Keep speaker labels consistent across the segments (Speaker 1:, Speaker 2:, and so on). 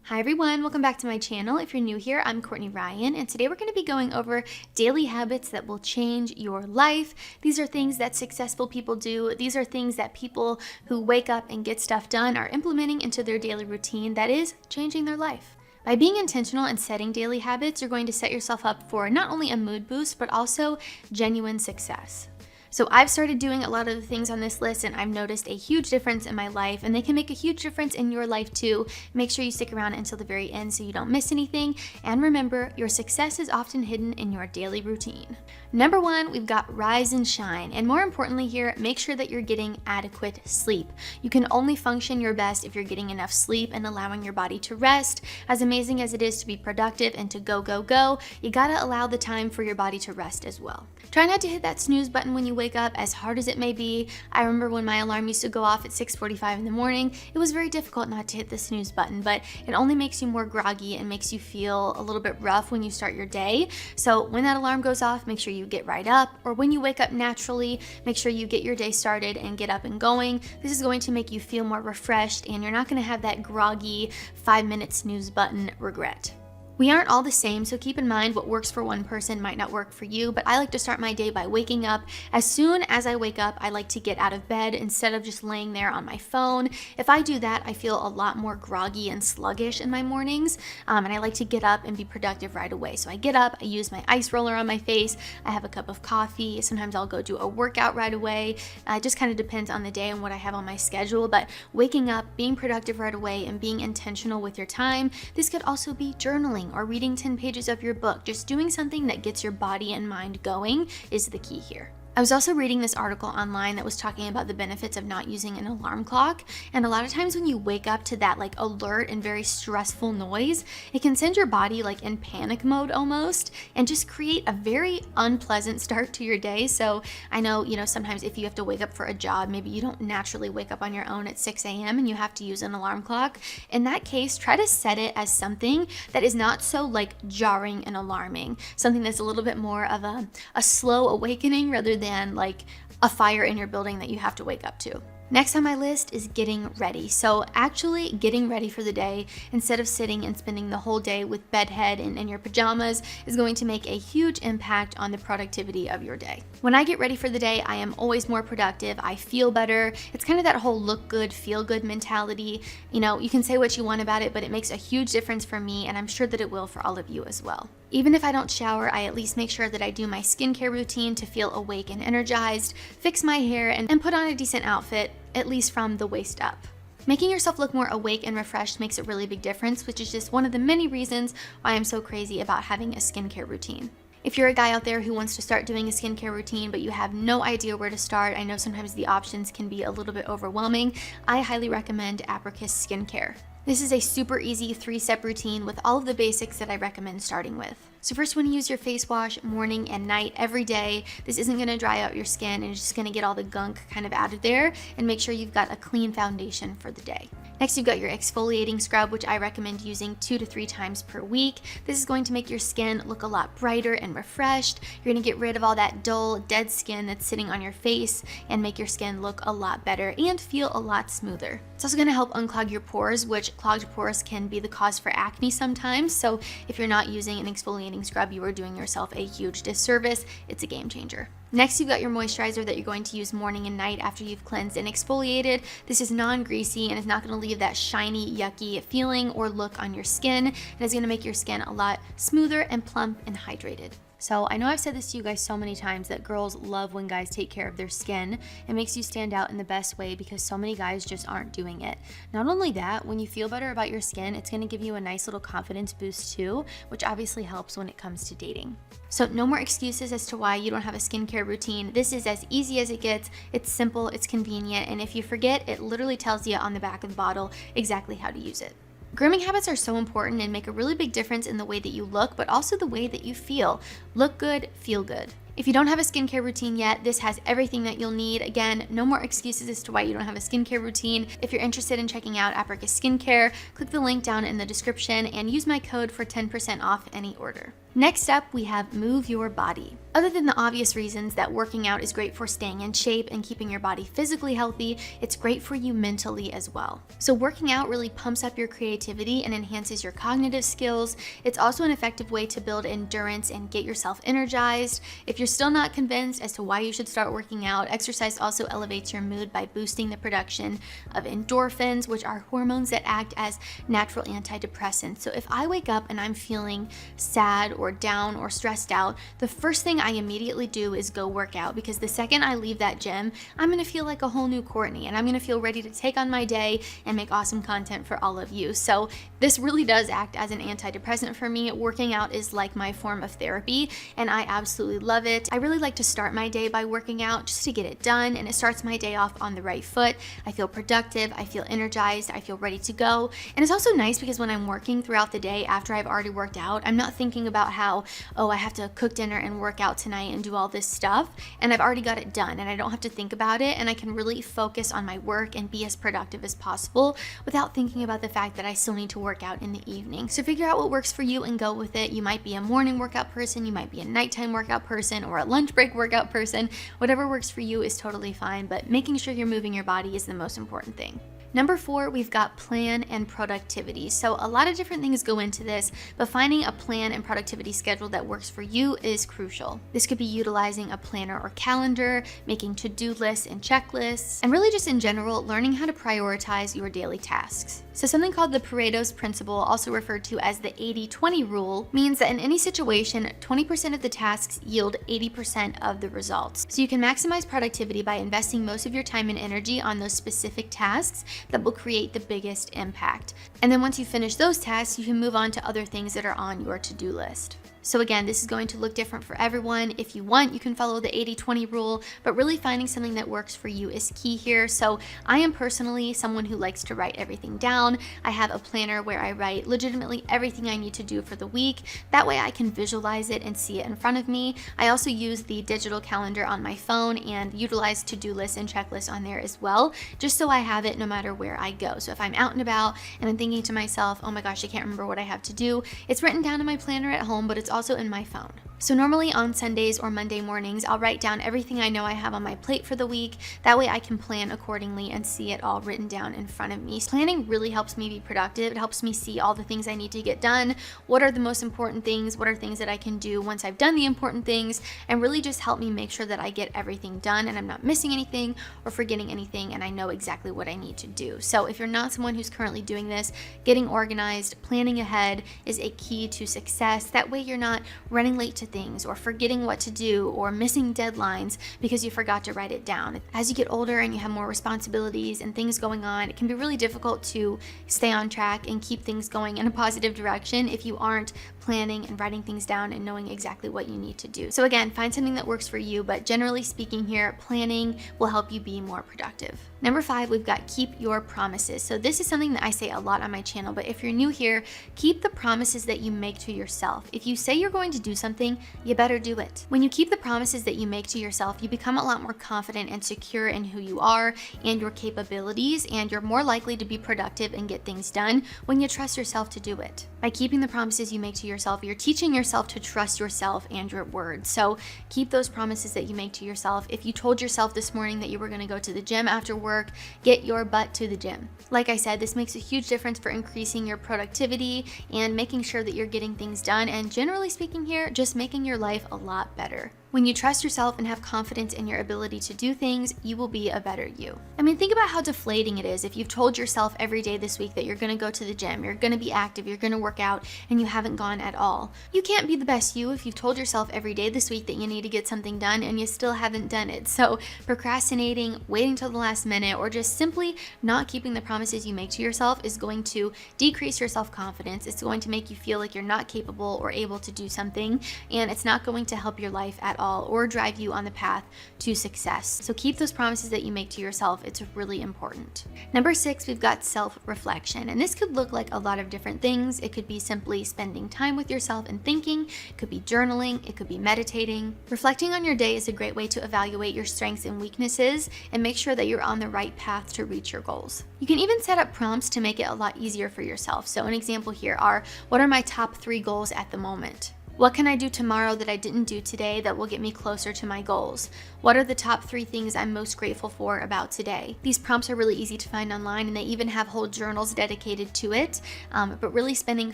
Speaker 1: Hi everyone, welcome back to my channel. If you're new here, I'm Courtney Ryan, and today we're going to be going over daily habits that will change your life. These are things that successful people do. These are things that people who wake up and get stuff done are implementing into their daily routine that is changing their life. By being intentional and setting daily habits, you're going to set yourself up for not only a mood boost, but also genuine success. So I've started doing a lot of the things on this list and I've noticed a huge difference in my life, and they can make a huge difference in your life too. Make sure you stick around until the very end so you don't miss anything. And remember, your success is often hidden in your daily routine. Number one, we've got rise and shine. And more importantly here, make sure that you're getting adequate sleep. You can only function your best if you're getting enough sleep and allowing your body to rest. As amazing as it is to be productive and to go, you gotta allow the time for your body to rest as well. Try not to hit that snooze button when you wake up, as hard as it may be. I remember when my alarm used to go off at 6:45 in the morning, it was very difficult not to hit the snooze button, but it only makes you more groggy and makes you feel a little bit rough when you start your day. So when that alarm goes off, make sure you get right up, or when you wake up naturally, make sure you get your day started and get up and going. This is going to make you feel more refreshed, and you're not going to have that groggy 5-minute snooze button regret. We aren't all the same, so keep in mind what works for one person might not work for you, but I like to start my day by waking up. As soon as I wake up, I like to get out of bed instead of just laying there on my phone. If I do that, I feel a lot more groggy and sluggish in my mornings, and I like to get up and be productive right away. So I get up, I use my ice roller on my face, I have a cup of coffee, sometimes I'll go do a workout right away. It just kind of depends on the day and what I have on my schedule, but waking up, being productive right away, and being intentional with your time. This could also be journaling or reading 10 pages of your book. Just doing something that gets your body and mind going is the key here. I was also reading this article online that was talking about the benefits of not using an alarm clock. And a lot of times when you wake up to that alert and very stressful noise, it can send your body in panic mode almost and just create a very unpleasant start to your day. So I know, sometimes if you have to wake up for a job, maybe you don't naturally wake up on your own at 6 a.m. and you have to use an alarm clock. In that case, try to set it as something that is not so jarring and alarming. Something that's a little bit more of a slow awakening rather than a fire in your building that you have to wake up to. Next on my list is getting ready. So actually getting ready for the day instead of sitting and spending the whole day with bedhead and in your pajamas is going to make a huge impact on the productivity of your day. When I get ready for the day, I am always more productive. I feel better. It's kind of that whole look good, feel good mentality. You can say what you want about it, but it makes a huge difference for me, and I'm sure that it will for all of you as well. Even if I don't shower, I at least make sure that I do my skincare routine to feel awake and energized, fix my hair, and put on a decent outfit, at least from the waist up. Making yourself look more awake and refreshed makes a really big difference, which is just one of the many reasons why I'm so crazy about having a skincare routine. If you're a guy out there who wants to start doing a skincare routine, but you have no idea where to start, I know sometimes the options can be a little bit overwhelming, I highly recommend Apricus Skincare. This is a super easy 3-step routine with all of the basics that I recommend starting with. So first, when you use your face wash morning and night every day, this isn't going to dry out your skin and it's just going to get all the gunk kind of out of there, and make sure you've got a clean foundation for the day. Next, you've got your exfoliating scrub, which I recommend using 2 to 3 times per week. This is going to make your skin look a lot brighter and refreshed. You're going to get rid of all that dull, dead skin that's sitting on your face and make your skin look a lot better and feel a lot smoother. It's also going to help unclog your pores, which clogged pores can be the cause for acne sometimes. So if you're not using an exfoliating scrub, you are doing yourself a huge disservice. It's a game changer. Next, you've got your moisturizer that you're going to use morning and night after you've cleansed and exfoliated. This is non-greasy and is not going to leave that shiny, yucky feeling or look on your skin, and is going to make your skin a lot smoother and plump and hydrated. So I know I've said this to you guys so many times that girls love when guys take care of their skin. It makes you stand out in the best way because so many guys just aren't doing it. Not only that, when you feel better about your skin, it's going to give you a nice little confidence boost too, which obviously helps when it comes to dating. So no more excuses as to why you don't have a skincare routine. This is as easy as it gets. It's simple, it's convenient, and if you forget, it literally tells you on the back of the bottle exactly how to use it. Grooming habits are so important and make a really big difference in the way that you look, but also the way that you feel. Look good, feel good. If you don't have a skincare routine yet, this has everything that you'll need. Again, no more excuses as to why you don't have a skincare routine. If you're interested in checking out Apricot Skincare, click the link down in the description and use my code for 10% off any order. Next up, we have move your body. Other than the obvious reasons that working out is great for staying in shape and keeping your body physically healthy, it's great for you mentally as well. So working out really pumps up your creativity and enhances your cognitive skills. It's also an effective way to build endurance and get yourself energized. If you're still not convinced as to why you should start working out, exercise also elevates your mood by boosting the production of endorphins, which are hormones that act as natural antidepressants. So if I wake up and I'm feeling sad or down or stressed out, the first thing I immediately do is go work out, because the second I leave that gym, I'm gonna feel like a whole new Courtney, and I'm gonna feel ready to take on my day and make awesome content for all of you. So this really does act as an antidepressant for me. Working out is like my form of therapy, and I absolutely love it. I really like to start my day by working out just to get it done, and it starts my day off on the right foot. I feel productive, I feel energized, I feel ready to go. And it's also nice because when I'm working throughout the day after I've already worked out, I'm not thinking about how, oh, I have to cook dinner and work out tonight and do all this stuff, and I've already got it done and I don't have to think about it, and I can really focus on my work and be as productive as possible without thinking about the fact that I still need to work out in the evening. So figure out what works for you and go with it. You might be a morning workout person, you might be a nighttime workout person, or a lunch break workout person. Whatever works for you is totally fine, but making sure you're moving your body is the most important thing. Number 4, we've got plan and productivity. So a lot of different things go into this, but finding a plan and productivity schedule that works for you is crucial. This could be utilizing a planner or calendar, making to-do lists and checklists, and really just in general, learning how to prioritize your daily tasks. So something called the Pareto's principle, also referred to as the 80-20 rule, means that in any situation, 20% of the tasks yield 80% of the results. So you can maximize productivity by investing most of your time and energy on those specific tasks that will create the biggest impact. And then once you finish those tasks, you can move on to other things that are on your to-do list. So again, this is going to look different for everyone. If you want, you can follow the 80-20 rule, but really finding something that works for you is key here. So I am personally someone who likes to write everything down. I have a planner where I write legitimately everything I need to do for the week. That way I can visualize it and see it in front of me. I also use the digital calendar on my phone and utilize to-do lists and checklists on there as well, just so I have it no matter where I go. So if I'm out and about and I'm thinking to myself, oh my gosh, I can't remember what I have to do, it's written down in my planner at home, but it's also in my phone. So normally on Sundays or Monday mornings, I'll write down everything I know I have on my plate for the week. That way I can plan accordingly and see it all written down in front of me. Planning really helps me be productive. It helps me see all the things I need to get done. What are the most important things? What are things that I can do once I've done the important things? And really just help me make sure that I get everything done and I'm not missing anything or forgetting anything, and I know exactly what I need to do. So if you're not someone who's currently doing this, getting organized, planning ahead is a key to success. That way you're not running late to things or forgetting what to do or missing deadlines because you forgot to write it down. As you get older and you have more responsibilities and things going on, it can be really difficult to stay on track and keep things going in a positive direction if you aren't planning and writing things down and knowing exactly what you need to do. So again, find something that works for you, but generally speaking here, planning will help you be more productive. Number 5, we've got keep your promises. So this is something that I say a lot on my channel, but if you're new here, keep the promises that you make to yourself. If you say you're going to do something, you better do it. When you keep the promises that you make to yourself, you become a lot more confident and secure in who you are and your capabilities, and you're more likely to be productive and get things done when you trust yourself to do it. By keeping the promises you make to yourself, you're teaching yourself to trust yourself and your word. So keep those promises that you make to yourself. If you told yourself this morning that you were going to go to the gym after work, get your butt to the gym. Like I said, this makes a huge difference for increasing your productivity and making sure that you're getting things done, and generally speaking here, just making your life a lot better. When you trust yourself and have confidence in your ability to do things, you will be a better you. I mean, think about how deflating it is if you've told yourself every day this week that you're gonna go to the gym, you're gonna be active, you're gonna work out, and you haven't gone at all. You can't be the best you if you've told yourself every day this week that you need to get something done and you still haven't done it. So procrastinating, waiting till the last minute, or just simply not keeping the promises you make to yourself is going to decrease your self-confidence. It's going to make you feel like you're not capable or able to do something, and it's not going to help your life at all. all or drive you on the path to success. So keep those promises that you make to yourself. It's really important. Number 6, we've got self-reflection. And this could look like a lot of different things. It could be simply spending time with yourself and thinking. It could be journaling. It could be meditating. Reflecting on your day is a great way to evaluate your strengths and weaknesses and make sure that you're on the right path to reach your goals. You can even set up prompts to make it a lot easier for yourself. So an example here are, what are my top 3 goals at the moment? What can I do tomorrow that I didn't do today that will get me closer to my goals? What are the top 3 things I'm most grateful for about today? These prompts are really easy to find online, and they even have whole journals dedicated to it. But really spending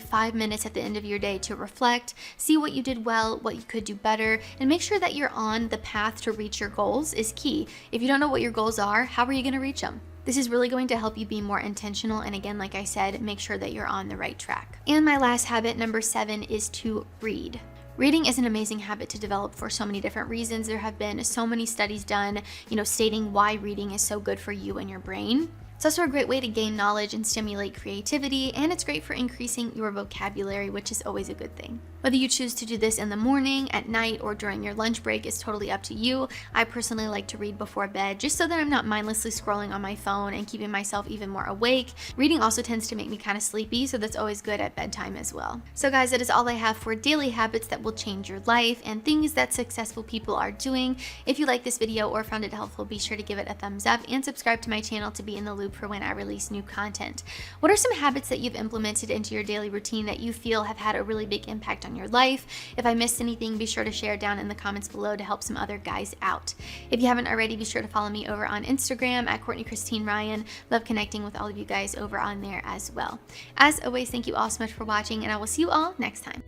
Speaker 1: 5 minutes at the end of your day to reflect, see what you did well, what you could do better, and make sure that you're on the path to reach your goals is key. If you don't know what your goals are, how are you going to reach them? This is really going to help you be more intentional, and again, like I said, make sure that you're on the right track. And my last habit, number 7, is to read. Reading is an amazing habit to develop for so many different reasons. There have been so many studies done, stating why reading is so good for you and your brain. It's also a great way to gain knowledge and stimulate creativity, and it's great for increasing your vocabulary, which is always a good thing. Whether you choose to do this in the morning, at night, or during your lunch break is totally up to you. I personally like to read before bed just so that I'm not mindlessly scrolling on my phone and keeping myself even more awake. Reading also tends to make me kind of sleepy, so that's always good at bedtime as well. So guys, that is all I have for daily habits that will change your life and things that successful people are doing. If you like this video or found it helpful, be sure to give it a thumbs up and subscribe to my channel to be in the loop for when I release new content. What are some habits that you've implemented into your daily routine that you feel have had a really big impact on your life? If I missed anything, be sure to share down in the comments below to help some other guys out. If you haven't already, be sure to follow me over on Instagram at Courtney Christine Ryan. Love connecting with all of you guys over on there as well. As always, thank you all so much for watching, and I will see you all next time.